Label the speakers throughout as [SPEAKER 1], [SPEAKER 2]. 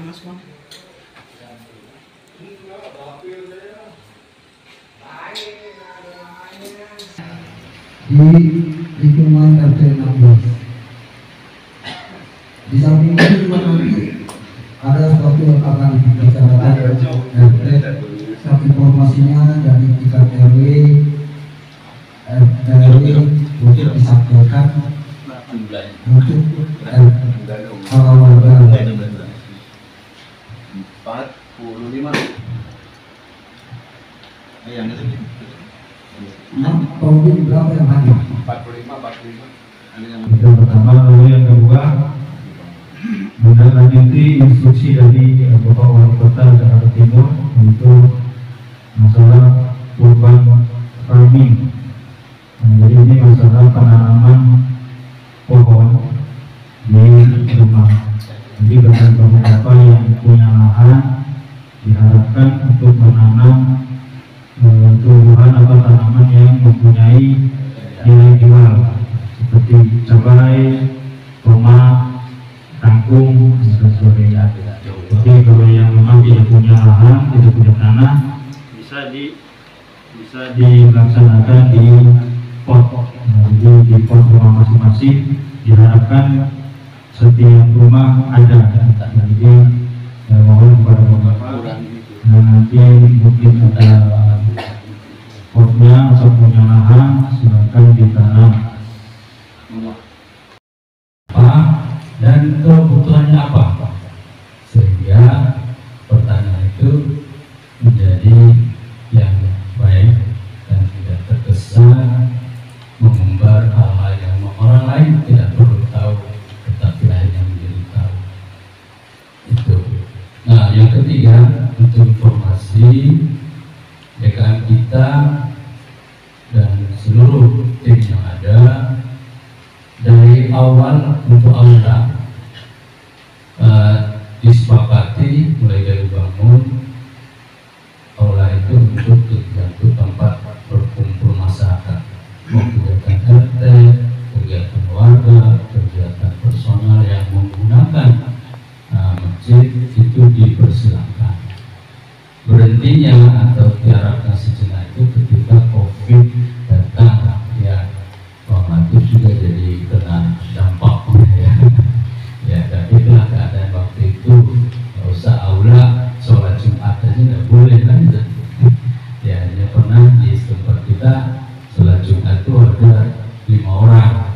[SPEAKER 1] di lingkungan RT 16. Di samping itu juga nanti ada sesuatu yang akan dibicarakan RT, informasinya dari tingkat RW untuk disampaikan untuk warga
[SPEAKER 2] 45. Yang itu
[SPEAKER 1] pemimpin berapa yang hadir?
[SPEAKER 2] 45.
[SPEAKER 3] Itu pertama, lalu yang kedua menindaklanjuti instruksi dari Bapak Wali Kota Jakarta Timur untuk masalah urban farming. Jadi ini masalah penanaman pohon di rumah. Jadi bagi beberapa yang punya lahan diharapkan untuk menanam tumbuhan atau tanaman yang mempunyai nilai jual seperti cabai, tomat, kangkung, dan sebagainya. Jadi kalau yang memang tidak punya lahan, tidak punya tanah, bisa dilaksanakan di pot. Jadi di pot rumah masing-masing diharapkan setiap rumah ada. Jadi mohon kepada Bapak nanti mungkin ada potnya atau punya lahan silakan ditanam.
[SPEAKER 4] Dan kebutuhannya apa, sehingga pertanian itu menjadi yang baik dan tidak terkesan mengumbar hal-hal yang orang lain tidak perlu tahu, tetapi lainnya menjadi tahu. Itu. Nah, yang ketiga, untuk informasi DKM kita dan seluruh tim yang ada dari awal untuk aula disepakati mulai dari bangun aula itu untuk tempat berkumpul masyarakat, kegiatan RT, kegiatan warga, kegiatan personal yang menggunakan masjid itu dipersilakan. Berhentinya atau diharapkan sejenak itu ketika COVID datang, ya normatif juga jadi kena dampaknya ya. Ya, tapi itulah keadaan waktu itu. Nggak usah aula, sholat Jumat aja nggak boleh kan gitu. Ya, hanya pernah di tempat kita sholat Jumat itu ada 5 orang,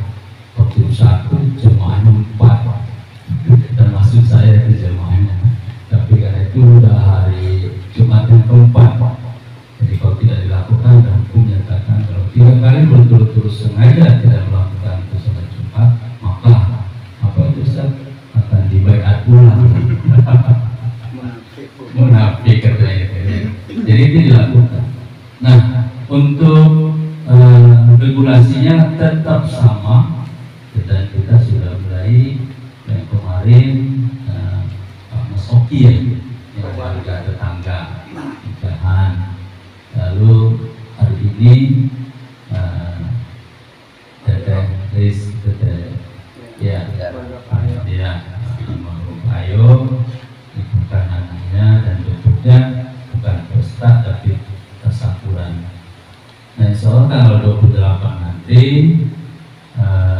[SPEAKER 4] waktu satu jemaahnya 4, termasuk saya itu jemaahnya. Tapi karena itu udah hari Jumat yang keempat, jadi kalau tidak dilakukan dan hukum nyatakan kalau 3 kali berturut-turut sengaja tidak melakukan sholat Jumat, maka apa itu Ustaz? Akan dibaiat ulang. Munafik katanya. Jadi itu dilakukan. Nah, untuk regulasinya tetap sama, dan kita sudah mulai yang kemarin Pak Mas Oki ya, yang warga tetangga nikahan. Lalu hari ini Teteh ya ayo bukan anaknya dan bentuknya bukan pesta tapi tasakuran. Nah, insya Allah tanggal 28 nanti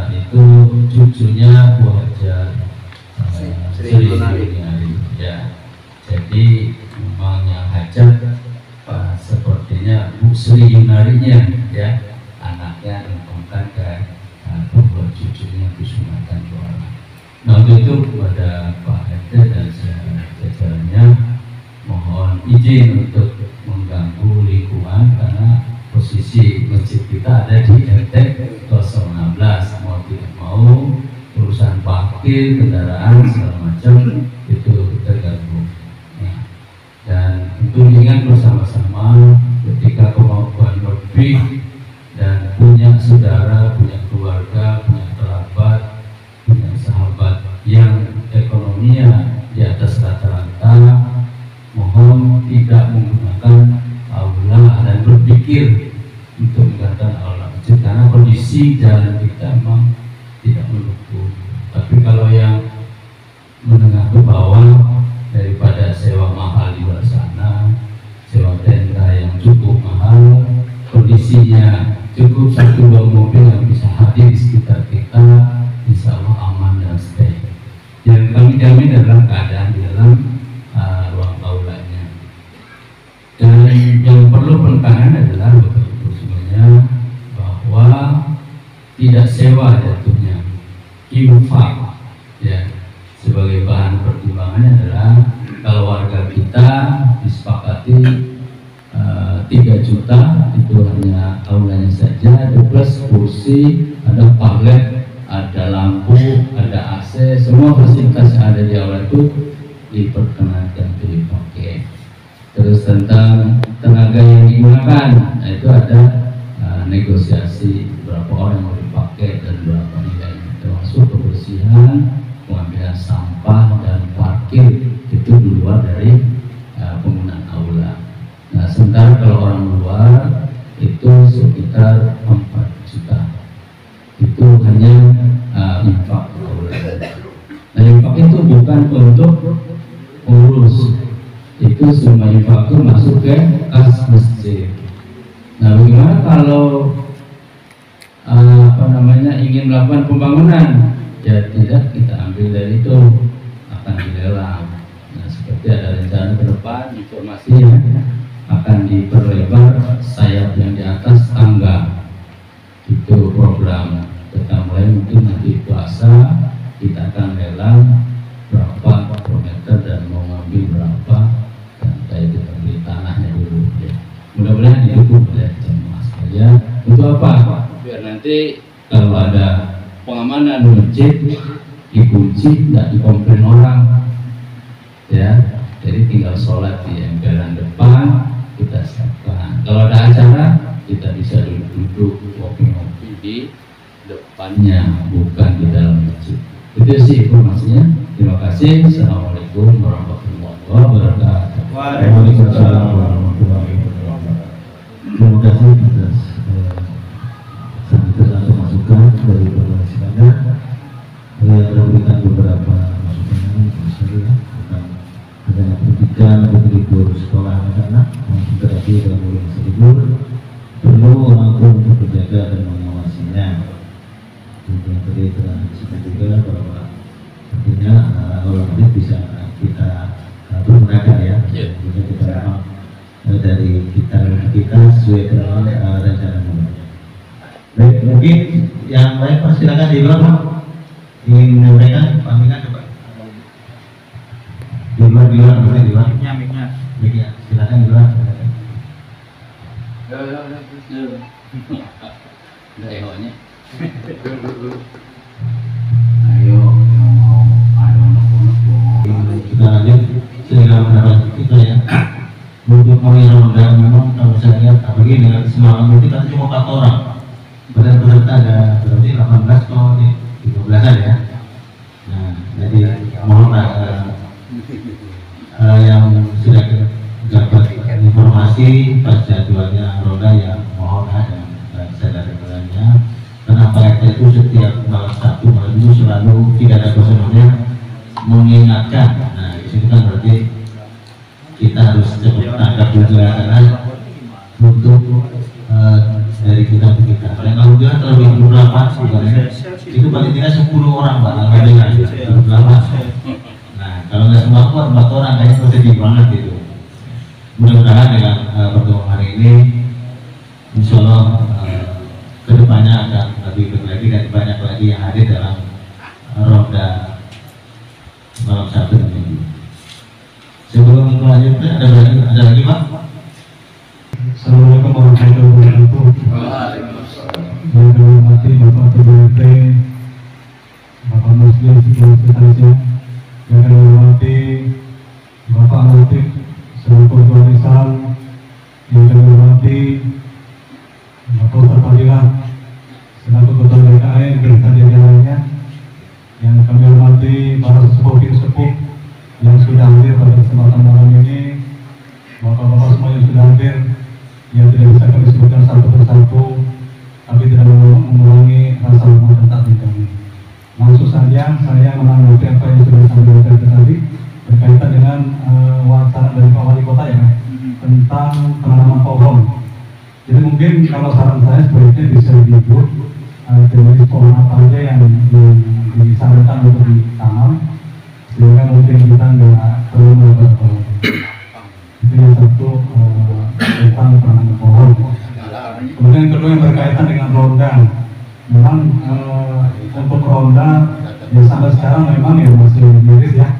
[SPEAKER 4] itu cucunya Bu Hajar Sri Yunari ya. Jadi memang yang hajat sepertinya Bu Sri Yunarinya ya, anaknya ngomongkan ke buat cucunya disunahkan doa. Nah, untuk itu kepada Pak RT dan jajarannya mohon izin untuk mengganggu lingkungan karena posisi masjid kita ada di RT 016. Mau tidak mau urusan parkir kendaraan segala macam itu terganggu. Nah, dan untuk ingat bersama-sama ketika kemampuan lebih dan punya saudara, punya keluarga, punya kerabat, punya sahabat yang ekonominya di atas rata-rata, mohon tidak menggunakan aula dan berpikir untuk menggunakan aula masjid karena kondisi jalan kita memang tidak mendukung. Tapi kalau yang menengah ke bawah dari tidak sewa jatuhnya, infak ya. Sebagai bahan pertimbangannya adalah kalau warga kita disepakati 3 juta itu hanya aulanya saja, plus kursi, ada parlet, ada lampu, ada AC, semua fasilitas yang ada di aula itu diperkenankan untuk dipakai. Terus tentang tenaga yang digunakan, nah itu ada negosiasi berapa orang yang mau dipakai dan berapa nilainya, termasuk kebersihan, pengambilan sampah dan parkir itu di luar dari penggunaan aula. Nah, sementara kalau orang luar itu sekitar 4 juta. Itu hanya infak aula. Nah, infak itu bukan untuk urus, itu semua infak itu masuk ke kas masjid. Nah, bagaimana kalau ingin melakukan pembangunan? Ya tidak, kita ambil dari itu, akan dilelang. Nah, seperti ada rencana ke depan, informasinya akan diperlebar sayap yang di atas tangga. Itu program kita mulai, mungkin nanti puasa kita akan lelang berapa kilometer dan mau ngambil berapa, dan kayak kita beli tanahnya dulu ya. Mudah-mudahan didukung oleh jemaah sekalian. Untuk apa? Biar nanti kalau ada pengamanan masjid dikunci, tidak dikomplain orang ya. Jadi tinggal sholat di emperan depan kita siapkan. Kalau ada acara kita bisa duduk ngopi-ngopi di depannya, bukan di dalam masjid. Itu sih informasinya. Terima kasih. Assalamualaikum warahmatullahi wabarakatuh.
[SPEAKER 3] Waalaikumsalam warahmatullahi wabarakatuh. Terima kasih atas satu masukan dari Bapak Iskandar. Saya memberikan beberapa masukan tentang adanya pendidikan untuk libur sekolah anak-anak yang berarti dalam bulan libur perlu orang tua untuk menjaga dan mengawasinya. Yang tadi telah disebut juga bahwa artinya orang ini bisa kita gunakan ya, bisa kita dari kita sesuai dengan rencana. Baik, mungkin yang lain Pak, silakan di luar Pak, ingin menyampaikan pamitan coba. Di luar, miknya, silakan di luar.
[SPEAKER 4] Ayo, yang mau ada anak-anak
[SPEAKER 3] Kita lanjut sehingga mendapat kita ya. Untuk mengawal Ramadan memang kalau saya lihat apalagi dengan semalam itu kan cuma 4 orang. Padahal peserta ada berarti 18 atau 13-an ya. Nah, jadi mohonlah yang sudah dapat informasi pas jadwalnya roda ya mohon ada sadar-sadarnya. Karena PRT itu setiap malam Sabtu malam itu selalu tidak ada kosongnya mengingatkan. Nah, di sini kan berarti kita harus cepat tangkap juga karena untuk dari kita ke kita. Karena kalau dia terlebih 28 sebenarnya itu paling tidak 10 orang Pak, alhamdulillah 28. Nah, kalau nggak semua 4 orang kayaknya sedih banget gitu. Mudah-mudahan dengan pertemuan hari ini, insya Allah kedepannya akan lebih baik lagi dan banyak lagi yang hadir dalam ronda malam Sabtu dan Minggu. Sebelum melanjutkan ada lagi Pak.
[SPEAKER 5] Assalamualaikum warahmatullahi wabarakatuh. Yang dihormati Bapak PBT, Bapak Muslim Sekretarisnya, yang dihormati Bapak Latif selaku Ketua Lisan, yang dihormati Bapak Ustaz Fadilah selaku Ketua DKM dan hadir yang lainnya, yang kami hormati para sepuh yang sudah hadir pada kesempatan malam ini, bapak-bapak semua yang sudah hadir, yang tidak bisa kami sebutkan satu persatu, tapi tidak mengurangi rasa hormat dan takdim kami. Langsung saja saya menanggapi apa yang sudah disampaikan tadi berkaitan dengan wacana dari Pak Wali Kota ya, tentang penanaman pohon. Jadi mungkin kalau saran saya sebaiknya bisa dibuat jenis pohon apa aja yang disarankan untuk ditanam, sehingga mungkin kita nggak perlu menambah pohon. Itu yang satu tentang penanaman pohon. Kemudian yang kedua yang berkaitan dengan ronda. memang untuk ronda ya sampai sekarang memang ya masih miris ya.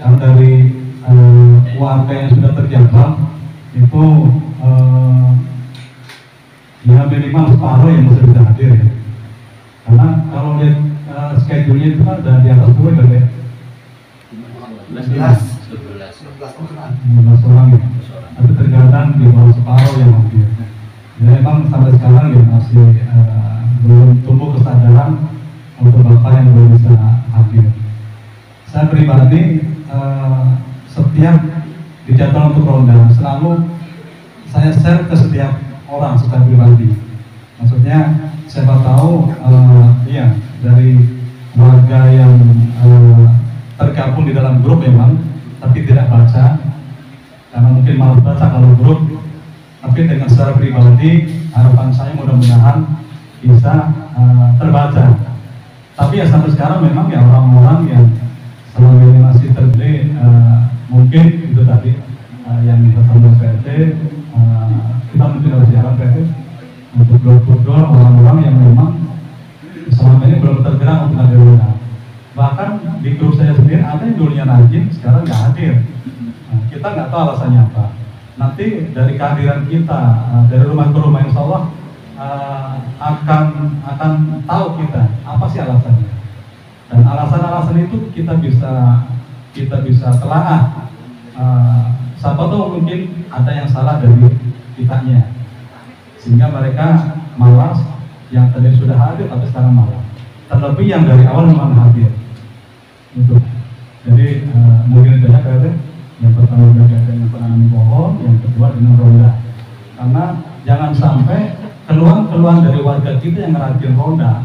[SPEAKER 5] Karena dari warga yang sudah terjangkau itu ya minimal separuh yang masih bisa hadir ya. Karena kalau lihat schedule-nya itu kan ada di atas 10 kan ya. 15 orang ya. Tapi terkadang di bawah separuh yang hadir. Ya memang sampai sekarang ya masih belum tumbuh kesadaran untuk bapak yang belum bisa hadir. Saya pribadi setiap dijadwal untuk ronda selalu saya share ke setiap orang secara pribadi. Maksudnya siapa tahu iya dari warga yang tergabung di dalam grup memang tapi tidak baca karena mungkin malas baca kalau grup, tapi dengan secara pribadi harapan saya mudah-mudahan bisa terbaca. Tapi ya sampai sekarang memang ya orang-orang yang selama ini masih terjadi mungkin itu tadi yang bersama PT kita mungkin harus jalan PT untuk door-to-door orang-orang yang memang selama ini belum tergerak untuk hadir ronda. Bahkan di grup saya sendiri ada yang dulunya rajin sekarang nggak hadir. Kita nggak tahu alasannya apa. Nanti dari kehadiran kita dari rumah ke rumah insya Allah akan tahu kita apa sih alasannya. Dan alasan-alasan itu kita bisa telaah. Siapa tahu mungkin ada yang salah dari kitanya sehingga mereka malas yang tadi sudah hadir tapi sekarang malas. Terlebih yang dari awal memang hadir. Itu. Jadi mungkin itu ya yang pertama berkaitan dengan penanaman pohon, yang kedua dengan ronda. Karena jangan sampai keluhan dari warga kita yang rajin ronda,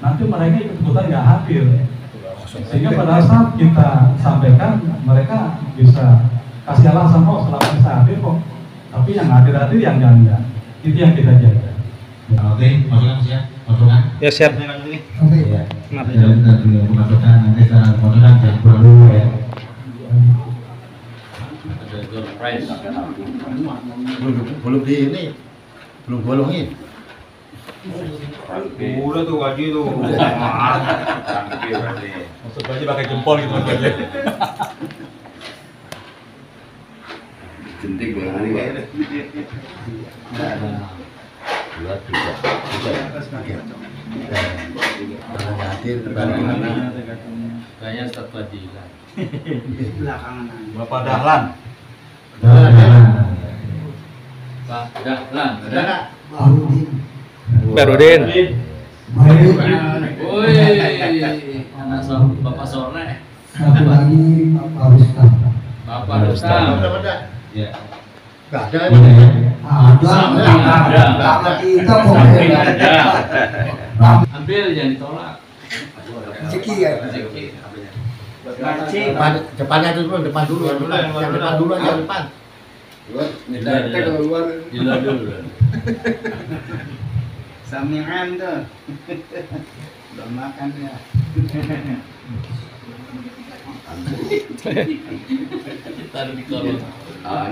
[SPEAKER 5] nanti mereka ikut-ikutan nggak hadir. Sehingga pada saat kita sampaikan, mereka bisa kasih alasan, oh selama ini saya hadir kok. Tapi yang hadir-hadir yang enggak. Itu yang kita jaga.
[SPEAKER 3] Oke, masukan ya, masukan.
[SPEAKER 6] Ya siap.
[SPEAKER 1] Oke.
[SPEAKER 3] Ya. Masukan nanti secara masukan jangan kurang dulu ya.
[SPEAKER 2] Belum di ini, belum bolongin.
[SPEAKER 7] Udah tuh gaji tuh.
[SPEAKER 6] Maksud baju pakai jempol gitu maksudnya.
[SPEAKER 2] Jentik banget ini kayaknya. Dua, tiga. Hadir bagaimana?
[SPEAKER 4] Kayaknya Ustaz Fadilah.
[SPEAKER 6] Bapak Dahlan.
[SPEAKER 4] Pak Dahlan.
[SPEAKER 1] Barudin.
[SPEAKER 6] Barudin.
[SPEAKER 4] Woi, anak Bapak Sore.
[SPEAKER 1] Satu lagi Pak Rustam.
[SPEAKER 4] Bapak Rustam.
[SPEAKER 3] Ya.
[SPEAKER 2] Gak ada.
[SPEAKER 1] Ada kita kok.
[SPEAKER 4] Ambil jangan ditolak.
[SPEAKER 1] Rezeki ya.
[SPEAKER 2] Depannya dulu, depan dulu, yang depan dulu aja depan.
[SPEAKER 4] Jila dulu.
[SPEAKER 7] Samian tuh. Udah makan ya.
[SPEAKER 4] Taruh di kolong.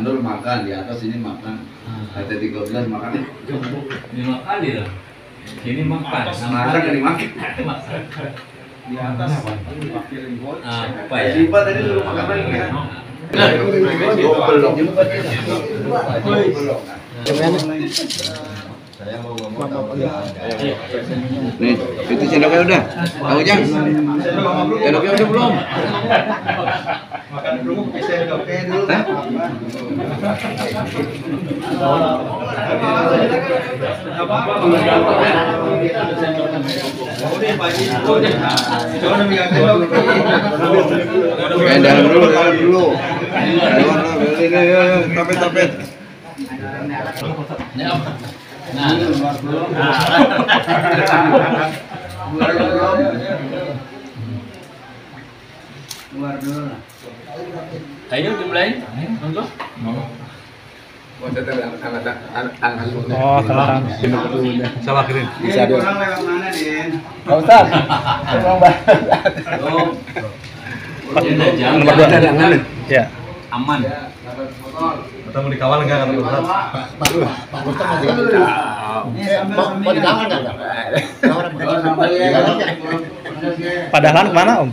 [SPEAKER 2] Nur makan di atas, ini makan. Ada 13 makan.
[SPEAKER 4] 5 kali lah. Ini makan.
[SPEAKER 2] Makan ini makan.
[SPEAKER 7] Di atas wakilin bot.
[SPEAKER 4] Apa ya?
[SPEAKER 2] Simpan tadi dulu makan lagi kan. Saya mau ngomong. Nih, itu sendoknya udah. Tahu jang? Sendoknya udah belum?
[SPEAKER 7] Makan dulu sendoknya dulu.
[SPEAKER 2] Dalam dulu. Tapet.
[SPEAKER 4] Nah,
[SPEAKER 7] Luar dulu lah.
[SPEAKER 4] ayo dimulai. Monggo.
[SPEAKER 6] Oh, salah. Salah kirim.
[SPEAKER 7] Bisa dong. Orang lewat mana, Din?
[SPEAKER 4] Ya. aman.
[SPEAKER 6] Atau mau dikawal enggak kata Ustaz?
[SPEAKER 8] Pak Gustaf masih mau dilawan nggak?
[SPEAKER 9] Padahal kemana Om?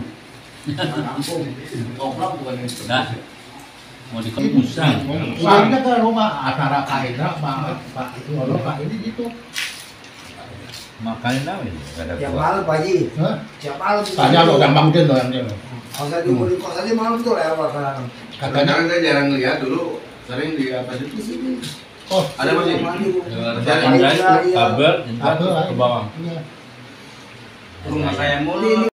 [SPEAKER 4] Nah, mau dikemusang.
[SPEAKER 8] Soalnya ke rumah acara Kak Indra, Pak itu Pak ini gitu.
[SPEAKER 4] Makanya tahu ini nggak ada
[SPEAKER 10] Tiap
[SPEAKER 4] buah.
[SPEAKER 10] malam Pak Haji.
[SPEAKER 8] Hah?
[SPEAKER 10] Tiap malam.
[SPEAKER 8] Tanya lo gampang tuh yang dia.
[SPEAKER 10] Kalau di kos aja malam tuh lewat kan.
[SPEAKER 8] Katanya
[SPEAKER 2] saya jarang lihat dulu, sering di atas itu sini.
[SPEAKER 8] oh
[SPEAKER 2] Ada masih?
[SPEAKER 4] Kabel,
[SPEAKER 8] kabel
[SPEAKER 4] ke bawah.
[SPEAKER 8] iya.
[SPEAKER 7] Rumah saya mulu.